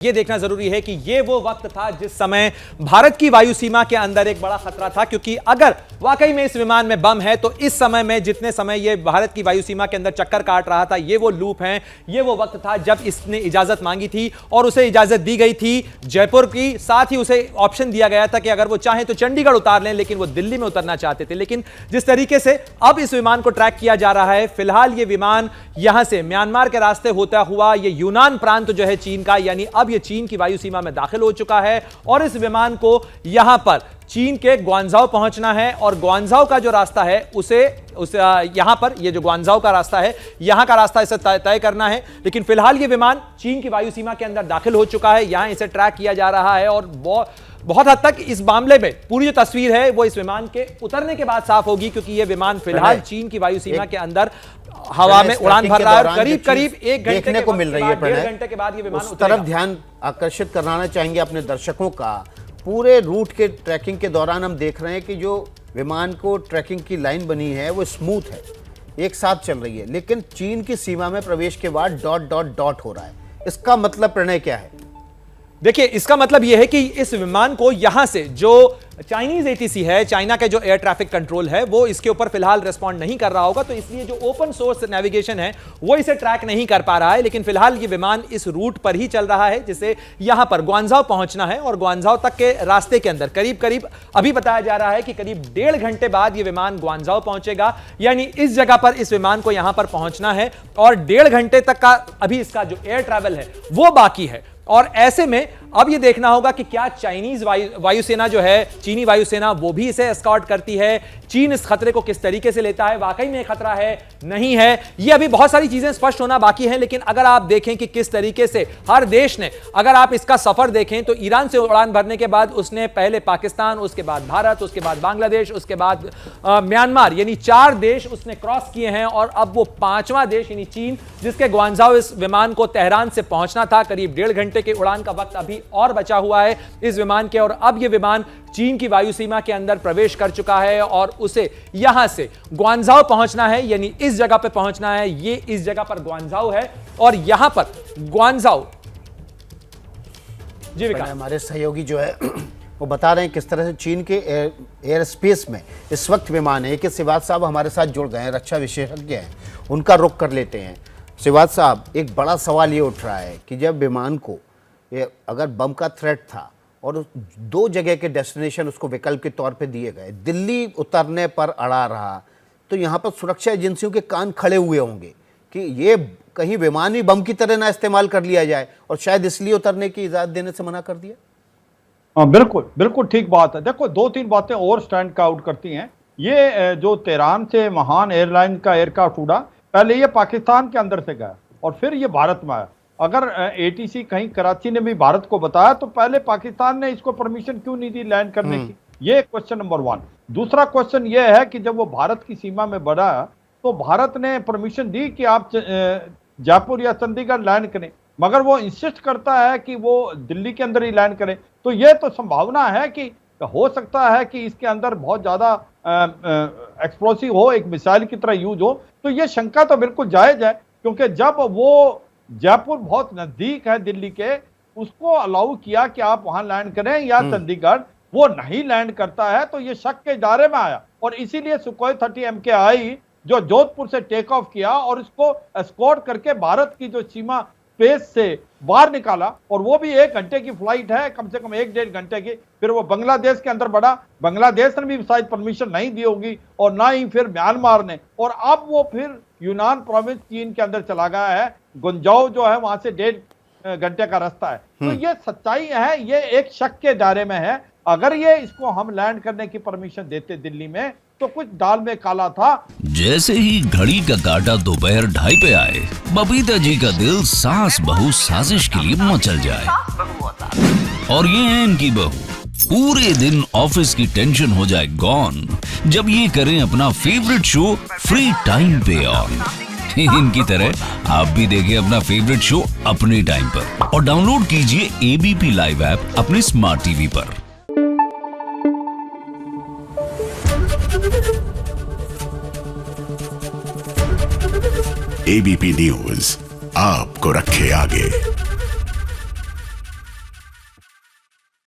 ये देखना जरूरी है कि ये वो वक्त था जिस समय भारत की वायु सीमा के अंदर एक बड़ा खतरा था, क्योंकि अगर वाकई में इस विमान में बम है तो इस समय में जितने समय ये भारत की वायु सीमा के अंदर चक्कर काट रहा था, ये वो लूप है, ये वो वक्त था जब इसने इजाजत मांगी थी और उसे इजाजत दी गई थी जयपुर की। साथ ही उसे ऑप्शन दिया गया था कि अगर वो चाहे तो चंडीगढ़ उतार लें, लेकिन वो दिल्ली में उतरना चाहते थे। लेकिन जिस तरीके से अब इस विमान को ट्रैक किया जा रहा है, फिलहाल ये विमान यहां से म्यांमार के रास्ते होता हुआ ये यूनान प्रांत जो है चीन का, यानी अब ये चीन की वायु सीमा में दाखिल हो चुका है और इस विमान को यहां पर चीन के ग्वांझाओ पहुंचना है और ग्वांझाओ का जो रास्ता है उसे यहां पर ये जो ग्वांझाओ का रास्ता है, यहां का रास्ता इसे तय करना है। लेकिन फिलहाल ये विमान चीन की वायु सीमा के अंदर दाखिल हो चुका है, यहां इसे ट्रैक किया जा रहा है और बहुत हद तक इस मामले में पूरी जो तस्वीर है वो इस विमान के उतरने के बाद साफ होगी, क्योंकि ये विमान फिलहाल चीन की वायु सीमा के अंदर हवा में उड़ान भर रहा है। करीब करीब एक घंटे देखने को मिल रही है, 1.5 घंटे के बाद ये विमान उस तरफ ध्यान आकर्षित कराना चाहेंगे अपने दर्शकों का। पूरे रूट के ट्रैकिंग के दौरान हम देख रहे हैं कि जो विमान को ट्रैकिंग की लाइन बनी है वो स्मूथ है, एक साथ चल रही है, लेकिन चीन की सीमा में प्रवेश के बाद डॉट डॉट डॉट हो रहा है। इसका मतलब प्रणय क्या है? देखिए, इसका मतलब यह है कि इस विमान को यहां से जो चाइनीज एटीसी है, चाइना के जो एयर ट्रैफिक कंट्रोल है, वो इसके ऊपर फिलहाल रिस्पॉन्ड नहीं कर रहा होगा, तो इसलिए जो ओपन सोर्स नेविगेशन है वो इसे ट्रैक नहीं कर पा रहा है। लेकिन फिलहाल ये विमान इस रूट पर ही चल रहा है जिसे यहां पर ग्वांझाओ पहुंचना है और ग्वांझाओ तक के रास्ते के अंदर करीब करीब अभी बताया जा रहा है कि करीब 1.5 घंटे बाद ये विमान ग्वांझाओ पहुंचेगा, यानी इस जगह पर इस विमान को यहां पर पहुंचना है और 1.5 घंटे तक का अभी इसका जो एयर ट्रैवल है वो बाकी है। और ऐसे में अब यह देखना होगा कि क्या चाइनीज वायुसेना जो है, चीनी वायुसेना, वो भी इसे एस्कॉर्ट करती है। चीन इस खतरे को किस तरीके से लेता है, वाकई में खतरा है नहीं है, ये अभी बहुत सारी चीजें स्पष्ट होना बाकी है। लेकिन अगर आप देखें कि किस तरीके से हर देश ने, अगर आप इसका सफर देखें तो ईरान से उड़ान भरने के बाद उसने पहले पाकिस्तान, उसके बाद भारत, उसके बाद बांग्लादेश, उसके बाद म्यांमार, यानी 4 देश उसने क्रॉस किए हैं और अब वो 5वां देश यानी चीन, जिसके ग्वांझाओ इस विमान को तेहरान से पहुंचना था। करीब 1.5 घंटे के उड़ान का वक्त अभी और बचा हुआ है इस विमान के और अब यह विमान चीन की वायु सीमा के अंदर प्रवेश कर चुका है और उसे यहां से ग्वांझाओ पहुंचना है, यानी इस जगह पे पहुंचना है। ये इस जगह पर ग्वांझाओ है और यहां पर ग्वांझाओ जी विकास हमारे सहयोगी जो है वो बता रहे हैं किस तरह से चीन के एयर स्पेस में इस वक्त विमान है। के सिवाज साहब हमारे साथ जुड़ गए हैं, रक्षा विशेषज्ञ हैं, उनका रुख कर लेते हैं। सिवाज साहब, एक बड़ा सवाल ये उठ रहा है कि जब विमान को अगर बम का थ्रेट था और 2 जगह के डेस्टिनेशन उसको विकल्प के तौर पे दिए गए, दिल्ली उतरने पर अड़ा रहा, तो यहाँ पर सुरक्षा एजेंसियों के कान खड़े हुए होंगे कि ये कहीं विमान ही बम की तरह ना इस्तेमाल कर लिया जाए, और शायद इसलिए उतरने की इजाज़त देने से मना कर दिया। हाँ, बिल्कुल बिल्कुल ठीक बात है। देखो, 2-3 बातें और स्टैंड आउट करती हैं। ये जो तेहरान से महान एयरलाइन का एयरक्राफ्ट उड़ा, पहले ये पाकिस्तान के अंदर से गया और फिर ये भारत में आया। अगर एटीसी कहीं कराची ने भी भारत को बताया तो पहले पाकिस्तान ने इसको परमिशन क्यों नहीं दी लैंड करने की? ये क्वेश्चन नंबर 1। दूसरा क्वेश्चन ये है कि जब वो भारत की सीमा में बढ़ा तो भारत ने परमिशन दी कि आप जयपुर या चंडीगढ़ लैंड करें, मगर वो इंसिस्ट करता है कि वो दिल्ली के अंदर ही लैंड करें। तो ये तो संभावना है कि हो सकता है कि इसके अंदर बहुत ज्यादा एक्सप्लोसिव हो, एक मिसाइल की तरह यूज हो। तो ये शंका तो बिल्कुल जायज है, क्योंकि जब वो जयपुर बहुत नजदीक है दिल्ली के, उसको अलाउ किया कि आप वहां लैंड करें या चंडीगढ़, वो नहीं लैंड करता है, तो ये शक के दायरे में आया। और इसीलिए सुखोई 30 MKI जो जोधपुर से टेक ऑफ किया और इसको एस्कॉर्ट करके भारत की जो सीमा स्पेस से बाहर निकाला, और वो भी 1 घंटे की फ्लाइट है, कम से कम 1-1.5 घंटे की। फिर वो बांग्लादेश के अंदर बढ़ा, बांग्लादेश ने भी शायद परमिशन नहीं दी होगी और ना ही फिर म्यांमार ने, और अब वो फिर यूनान प्रोविंस चीन के अंदर चला गया है। गुंजाओ जो है वहां से 1.5 घंटे का रास्ता है। तो ये सच्चाई है, ये एक शक के दायरे में है। अगर ये इसको हम लैंड करने की परमिशन देते दिल्ली में तो कुछ दाल में काला था। जैसे ही घड़ी का काटा दोपहर 2:30 पे आए, बबीता जी का दिल सास बहू साजिश के लिए मचल जाए। और ये है इनकी बहू, पूरे दिन ऑफिस की टेंशन हो जाए गॉन जब ये करें अपना फेवरेट शो फ्री टाइम पे ऑन। इनकी तरह आप भी देखें अपना फेवरेट शो अपने टाइम पर और डाउनलोड कीजिए ABP लाइव ऐप अपने स्मार्ट टीवी पर। ABP न्यूज आपको रखे आगे।